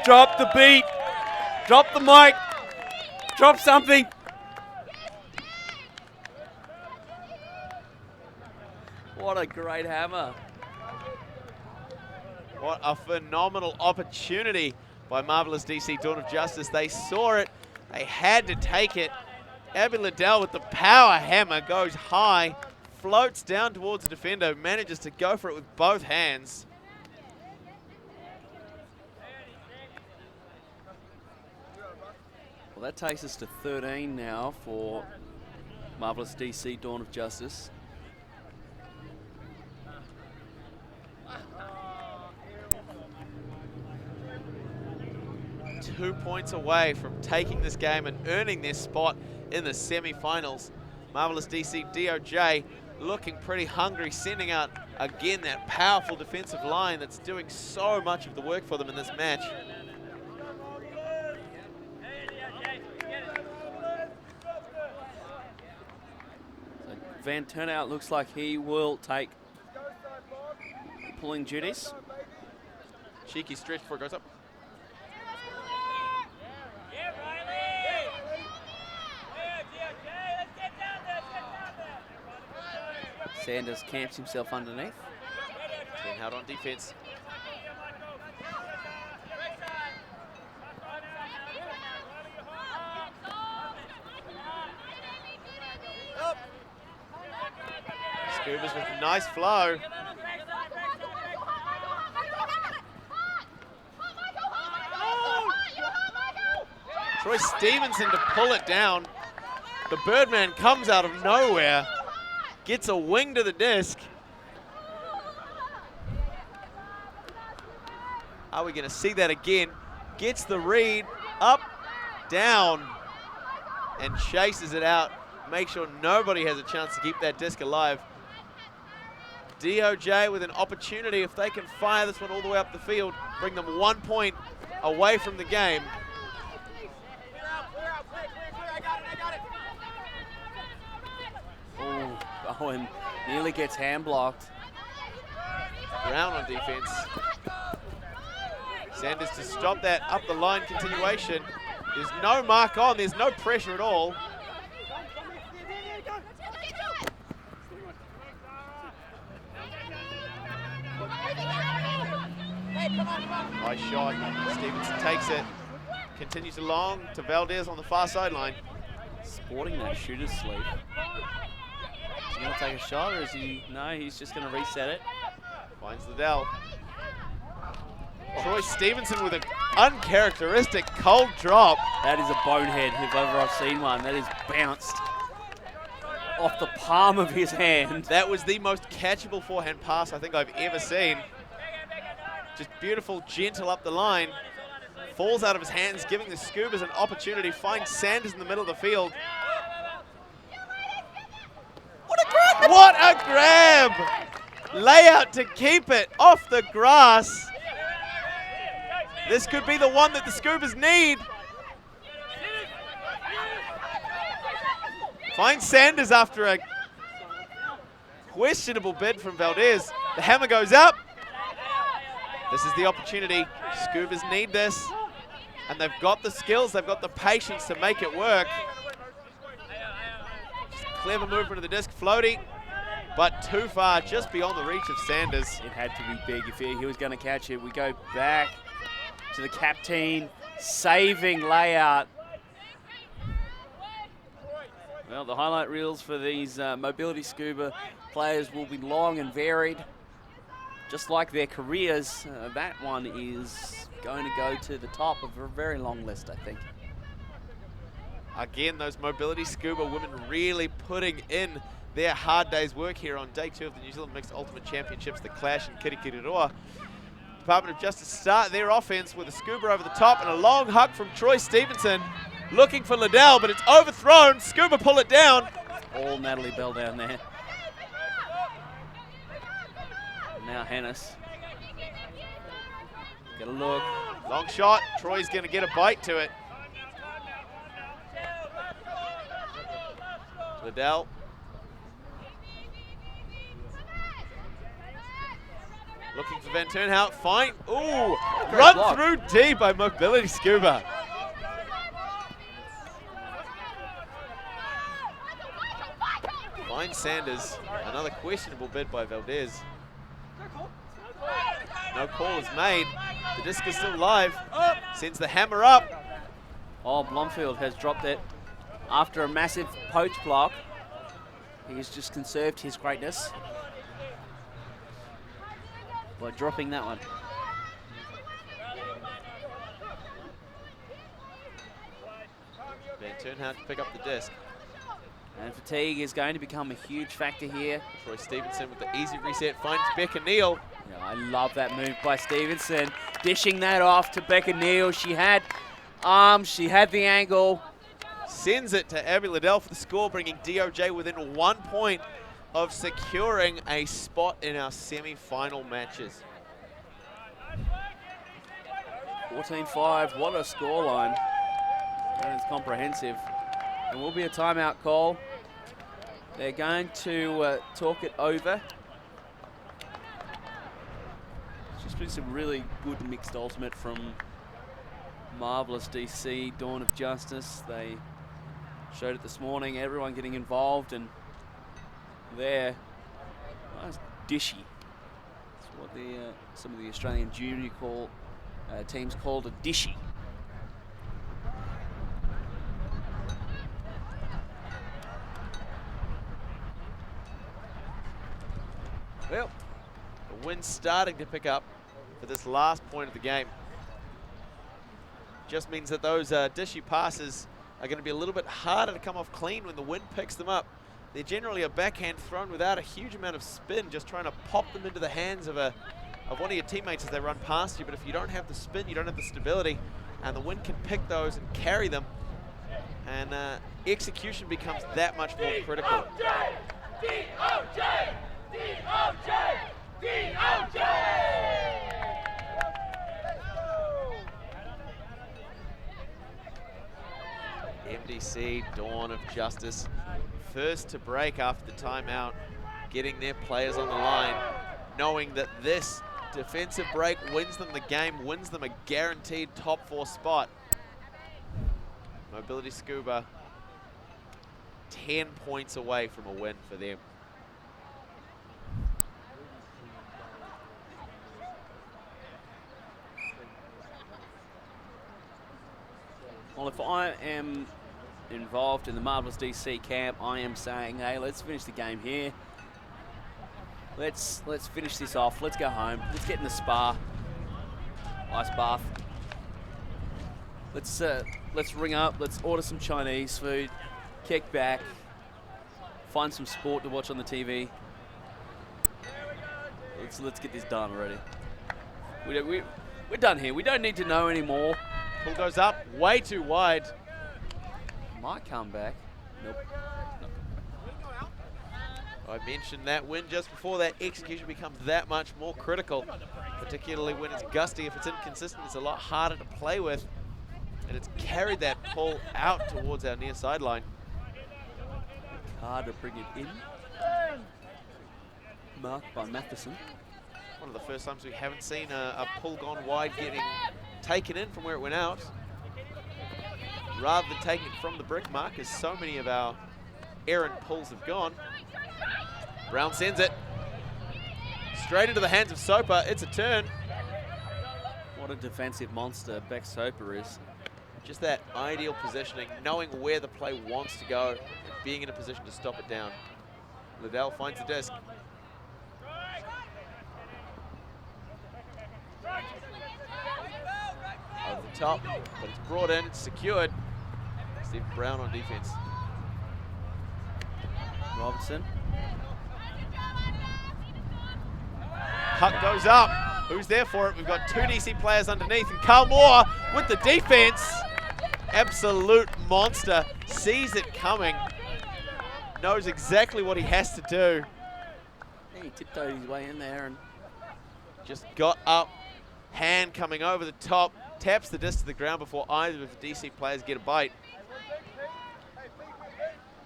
[SPEAKER 2] Drop the beat. Drop the mic. Drop something. What a great hammer.
[SPEAKER 1] What a phenomenal opportunity by Marvelous DC, Dawn of Justice. They saw it. They had to take it. Abby Liddell with the power hammer goes high, floats down towards the defender, manages to go for it with both hands.
[SPEAKER 2] Well, that takes us to 13 now for Marvelous DC, Dawn of Justice.
[SPEAKER 1] 2 points away from taking this game and earning their spot in the semi-finals. Marvelous DC DOJ looking pretty hungry, sending out again that powerful defensive line that's doing so much of the work for them in this match.
[SPEAKER 2] So Van Turnout looks like he will take pulling duties.
[SPEAKER 1] Cheeky stretch before it goes up.
[SPEAKER 2] Sanders camps himself underneath.
[SPEAKER 1] Being held on defense. Scoobers with a nice flow. Troy Stevenson to pull it down. The Birdman comes out of nowhere, gets a wing to the disc. Are we going to see that again? Gets the read, up, down, and chases it out. Make sure nobody has a chance to keep that disc alive. DOJ with an opportunity, if they can fire this one all the way up the field, bring them 1 point away from the game.
[SPEAKER 2] Owen nearly gets hand blocked.
[SPEAKER 1] Brown on defense. Sanders to stop that up the line continuation. There's no mark on, there's no pressure at all. Nice shot, Stevenson takes it. Continues along to Valdez on the far sideline.
[SPEAKER 2] Sporting that shooter's sleeve. Is he going to take a shot, or is he? No, he's just going to reset it.
[SPEAKER 1] Finds Liddell. Troy Stevenson with an uncharacteristic cold drop.
[SPEAKER 2] That is a bonehead if ever I've seen one. That is bounced off the palm of his hand.
[SPEAKER 1] That was the most catchable forehand pass I think I've ever seen. Just beautiful, gentle up the line. Falls out of his hands, giving the Scoobers an opportunity. Finds Sanders in the middle of the field. What a grab! What a grab! Layout to keep it off the grass. This could be the one that the Scoobers need. Finds Sanders after a questionable bid from Valdez. The hammer goes up. This is the opportunity. Scoobers need this. And they've got the skills, they've got the patience to make it work. Just clever movement of the disc, floaty, but too far, just beyond the reach of Sanders.
[SPEAKER 2] It had to be big if he was going to catch it. We go back to the captain, saving layout. Well, the highlight reels for these mobility scuba players will be long and varied. Just like their careers, that one is going to go to the top of a very long list, I think.
[SPEAKER 1] Again, those mobility scuba women really putting in their hard day's work here on day 2 of the New Zealand Mixed Ultimate Championships, the Clash in Kirikiriroa. Department of Justice start their offense with a scuba over the top and a long huck from Troy Stevenson, looking for Liddell, but it's overthrown. Scuba pull it down.
[SPEAKER 2] All Natalie Bell down there. Now Hennis. Get a look.
[SPEAKER 1] Long shot. Troy's going to get a bite to it. Liddell. Looking for Van Turnhout. Fine. Ooh. Run
[SPEAKER 2] block
[SPEAKER 1] through D by Mobility Scuba. Fine Sanders. Another questionable bid by Valdez. No call is made. The disc is still live. Sends the hammer up.
[SPEAKER 2] Oh, Blomfield has dropped it after a massive poach block. He's just conserved his greatness by dropping that one.
[SPEAKER 1] Van Turnhout to pick up the disc.
[SPEAKER 2] And fatigue is going to become a huge factor here.
[SPEAKER 1] Troy Stevenson with the easy reset finds Becca Neal.
[SPEAKER 2] Yeah, I love that move by Stevenson. Dishing that off to Becca Neal. She had She had the angle.
[SPEAKER 1] Sends it to Abby Liddell for the score, bringing DOJ within 1 point of securing a spot in our semi-final matches.
[SPEAKER 2] 14-5, what a scoreline. That is comprehensive. And will be a timeout call. They're going to talk it over. It's just been some really good mixed ultimate from Marvelous DC, Dawn of Justice. They showed it this morning, everyone getting involved, and there, nice dishy. That's what some of the Australian junior teams called a dishy.
[SPEAKER 1] Well, the wind's starting to pick up for this last point of the game. Just means that those dishy passes are going to be a little bit harder to come off clean when the wind picks them up. They're generally a backhand thrown without a huge amount of spin, just trying to pop them into the hands of one of your teammates as they run past you. But if you don't have the spin, you don't have the stability, and the wind can pick those and carry them, and execution becomes that much more critical.
[SPEAKER 5] DOJ! DOJ! DOJ!
[SPEAKER 1] MDC, Dawn of Justice, first to break after the timeout, getting their players on the line, knowing that this defensive break wins them the game, wins them a guaranteed top 4 spot. Mobility Scoober, 10 points away from a win for them.
[SPEAKER 2] Well, if I am involved in the Marvelous DC camp, I am saying, hey, let's finish the game here. Let's finish this off. Let's go home. Let's get in the spa. Ice bath. Let's ring up. Let's order some Chinese food. Kick back. Find some sport to watch on the TV. Let's get this done already. We're done here. We don't need to know anymore.
[SPEAKER 1] Pull goes up, way too wide.
[SPEAKER 2] Might come back. Nope.
[SPEAKER 1] I mentioned that wind just before. That execution becomes that much more critical, particularly when it's gusty. If it's inconsistent, it's a lot harder to play with, and it's carried that pull out towards our near sideline.
[SPEAKER 2] Hard to bring it in. Marked by Matheson.
[SPEAKER 1] One of the first times we haven't seen a pull gone wide getting taken in from where it went out, rather than taking it from the brick mark, as so many of our errant pulls have gone. Brown sends it straight into the hands of Soper. It's a turn.
[SPEAKER 2] What a defensive monster Beck Soper is.
[SPEAKER 1] Just that ideal positioning, knowing where the play wants to go, and being in a position to stop it down. Liddell finds the disc. Over the top, but it's brought in, it's secured. Stephen Brown on defense.
[SPEAKER 2] Robertson.
[SPEAKER 1] Puck goes up. Who's there for it? We've got 2 DC players underneath, and Carl Moore with the defense. Absolute monster. Sees it coming. Knows exactly what he has to do.
[SPEAKER 2] Yeah, he tiptoed his way in there and
[SPEAKER 1] just got up. Hand coming over the top. Taps the disc to the ground before either of the DC players get a bite.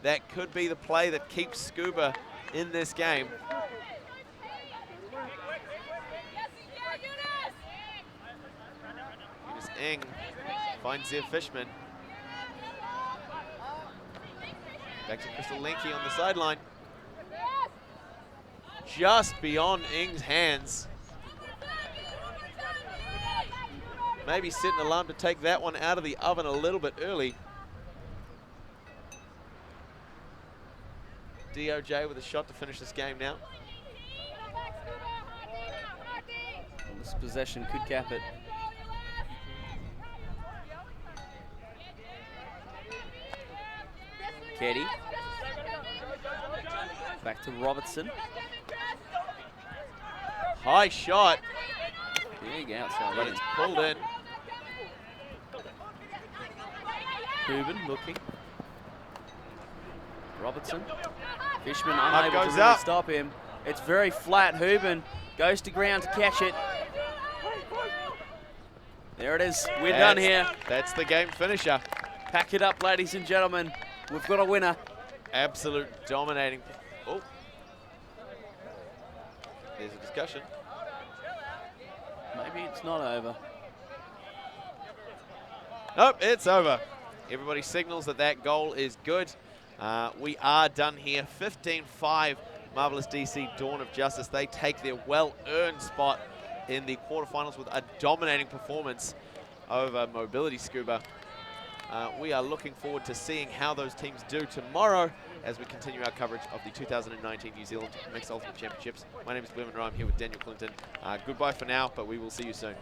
[SPEAKER 1] That could be the play that keeps Scoober in this game. Eunice Ing finds Zev Fishman. Back to Crystal Lenke on the sideline. Just beyond Ing's hands. Maybe set an alarm to take that one out of the oven a little bit early. DOJ with a shot to finish this game now.
[SPEAKER 2] well, this possession could cap it. Keddy. Back to Robertson.
[SPEAKER 1] High shot,
[SPEAKER 2] Big outside
[SPEAKER 1] but
[SPEAKER 2] in.
[SPEAKER 1] it's pulled in.
[SPEAKER 2] Hooben looking. Robertson. Fishman unable to
[SPEAKER 1] goes
[SPEAKER 2] really
[SPEAKER 1] up.
[SPEAKER 2] stop him. It's very flat. Hooben goes to ground to catch it. There it is. We're done here.
[SPEAKER 1] That's the game finisher.
[SPEAKER 2] Pack it up, ladies and gentlemen. We've got a winner.
[SPEAKER 1] Absolute dominating. Oh. There's a discussion.
[SPEAKER 2] Maybe it's not over.
[SPEAKER 1] Nope, it's over. Everybody signals that that goal is good. We are done here. 15-5, Marvelous DC, Dawn of Justice. They take their well-earned spot in the quarterfinals with a dominating performance over Mobility Scoober. We are looking forward to seeing how those teams do tomorrow as we continue our coverage of the 2019 New Zealand Mixed Ultimate Championships. My name is Glenn Monroe. I'm here with Daniel Clinton. Goodbye for now, but we will see you soon.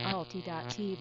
[SPEAKER 6] Alti.tv